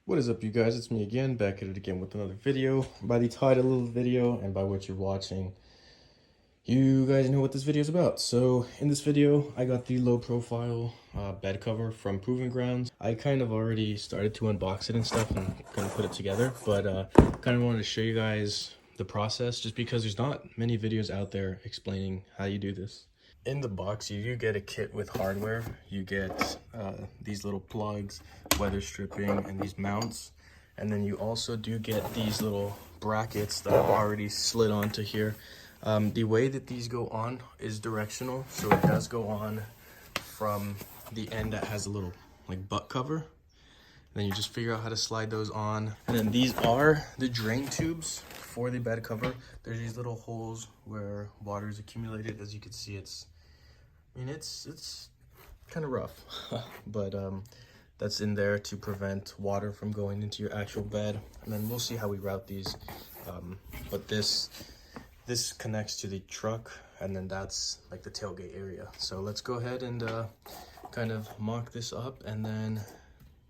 What is up, you guys? It's me again, back at it again with another video. By the title of the video and by what you're watching, you guys know what this video is about. So in this video, I got the low profile bed cover from Proving Grounds. I kind of already started to unbox it and stuff and kind of put it together, but kind of wanted to show you guys the process just because there's not many videos out there explaining how you do this. In the box, you do get a kit with hardware. You get these little plugs, weather stripping, and these mounts. And then you also do get these little brackets that I've already slid onto here. The way that these go on is directional. So it does go on from the end that has a little like butt cover. And then you just figure out how to slide those on. And then these are the drain tubes for the bed cover. There's these little holes where water is accumulated. As you can see, it's kind of rough, but that's in there to prevent water from going into your actual bed. And then we'll see how we route these. But this connects to the truck, and then that's like the tailgate area. So let's go ahead and kind of mock this up and then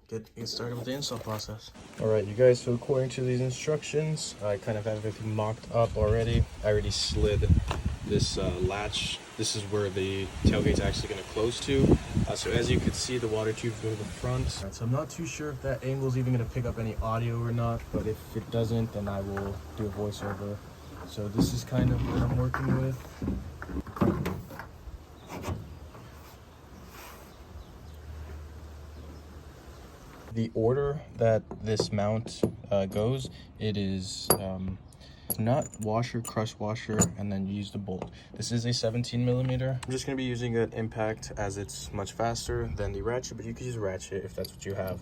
get started with the install process. All right, you guys, so according to these instructions, I kind of have everything mocked up already. I already slid this latch. This is where the tailgate's actually going to close to. So as you can see, the water tubes go to the front. So I'm not too sure if that angle is even going to pick up any audio or not, but if it doesn't, then I will do a voiceover. So this is kind of what I'm working with. The order that this mount goes, it is nut washer, crush washer, and then you use the bolt. This is a 17 millimeter. I'm just going to be using an impact as it's much faster than the ratchet, but you could use a ratchet if that's what you have.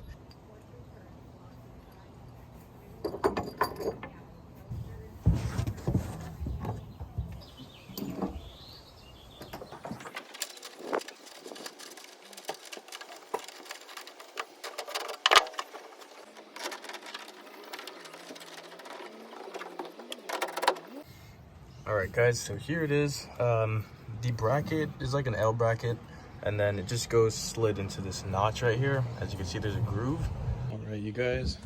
All right, guys, so here it is. The bracket is like an L bracket, and then it just goes slid into this notch right here. As you can see, there's a groove. All right, you guys,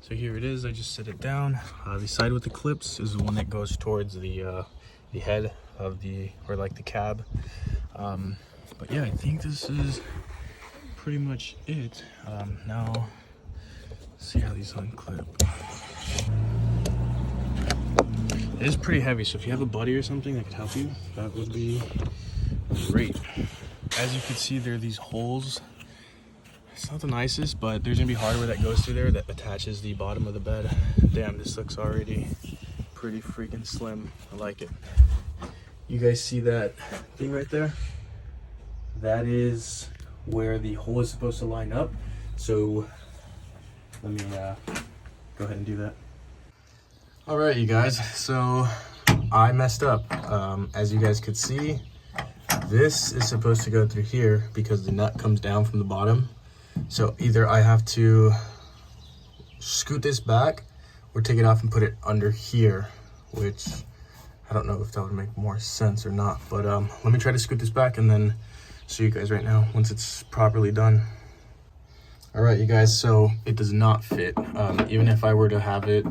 so here it is. I just set it down. The side with the clips is the one that goes towards the head of the, or like the cab. But yeah, I think this is pretty much it. Now, let's see how these unclip. It is pretty heavy, so if you have a buddy or something that could help you, that would be great. As you can see, there are these holes. It's not the nicest, but there's gonna be hardware that goes through there that attaches the bottom of the bed. Damn, this looks already pretty freaking slim. I like it. You guys see that thing right there? That is where the hole is supposed to line up. So let me go ahead and do that. All right, you guys, so I messed up. As you guys could see, this is supposed to go through here because the nut comes down from the bottom. So either I have to scoot this back or take it off and put it under here, which I don't know if that would make more sense or not. But let me try to scoot this back and then show you guys right now once it's properly done. All right, you guys, so it does not fit. Even if I were to have it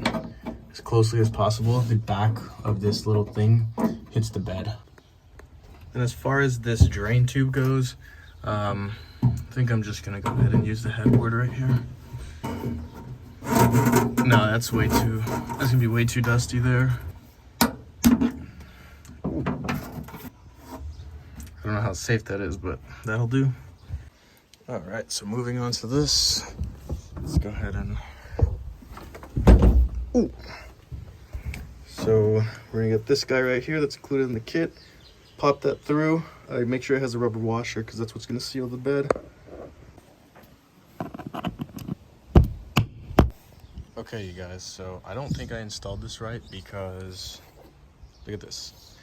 as closely as possible, the back of this little thing hits the bed. And as far as this drain tube goes, I think I'm just gonna go ahead and use the headboard right here. No, that's gonna be way too dusty there. I don't know how safe that is, but that'll do. All right, so moving on to this, let's go ahead and, ooh. So we're gonna get this guy right here that's included in the kit. Pop that through. Make sure it has a rubber washer because that's what's gonna seal the bed. Okay, you guys, so I don't think I installed this right because look at this.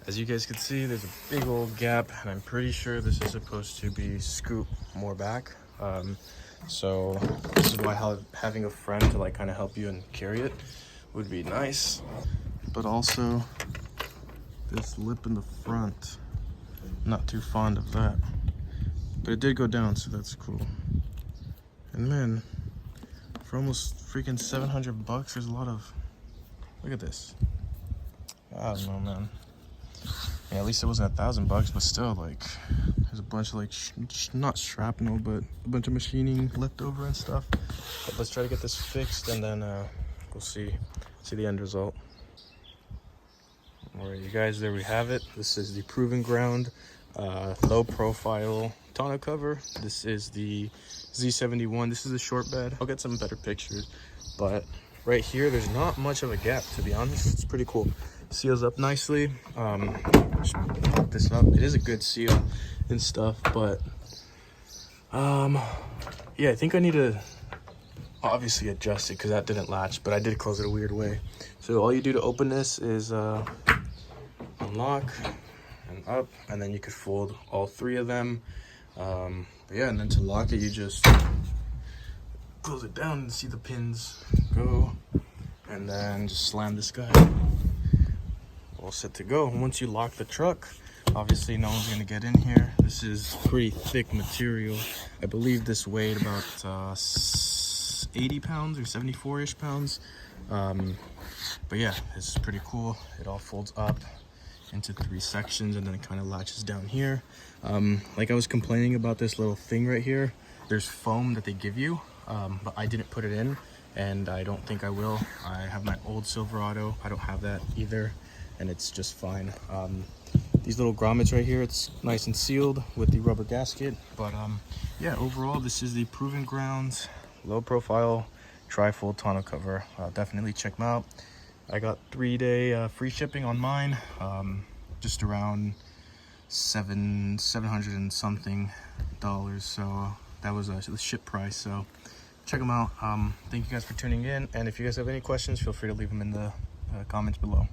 As you guys can see, there's a big old gap, and I'm pretty sure this is supposed to be scooped more back. So this is why having a friend to like kind of help you and carry it would be nice. But also this lip in the front, not too fond of that. But it did go down, so that's cool. And then for almost freaking 700 bucks. There's a lot of, look at this. I don't know, man. Yeah, at least it wasn't $1,000, but still, like, there's a bunch of like not shrapnel, but a bunch of machining left over and stuff. But let's try to get this fixed, and then we'll see the end result. All right, you guys, there we have it. This is the Proving Ground low profile tonneau cover. This is the Z71. This is the short bed. I'll get some better pictures, but right here there's not much of a gap, to be honest. It's pretty cool. Seals up nicely. Just pop this up. It is a good seal and stuff, but yeah, I think I need to obviously adjust it because that didn't latch, but I did close it a weird way. So all you do to open this is unlock and up, and then you could fold all three of them. But yeah, and then to lock it, you just close it down and see the pins go, and then just slam this guy. All set to go. And once you lock the truck, obviously no one's gonna get in here. This is pretty thick material. I believe this weighed about 80 pounds or 74-ish pounds. But yeah, it's pretty cool. It all folds up into 3 sections, and then it kind of latches down here. Like I was complaining about this little thing right here. There's foam that they give you, but I didn't put it in, and I don't think I will. I have my old Silverado. I don't have that either, and it's just fine. These little grommets right here, it's nice and sealed with the rubber gasket. But yeah, overall, this is the Proving Ground low profile tri-fold tonneau cover. Definitely check them out. I got 3-day free shipping on mine, just around $700 and something. So that was the ship price. So check them out. Thank you guys for tuning in, and if you guys have any questions, feel free to leave them in the comments below.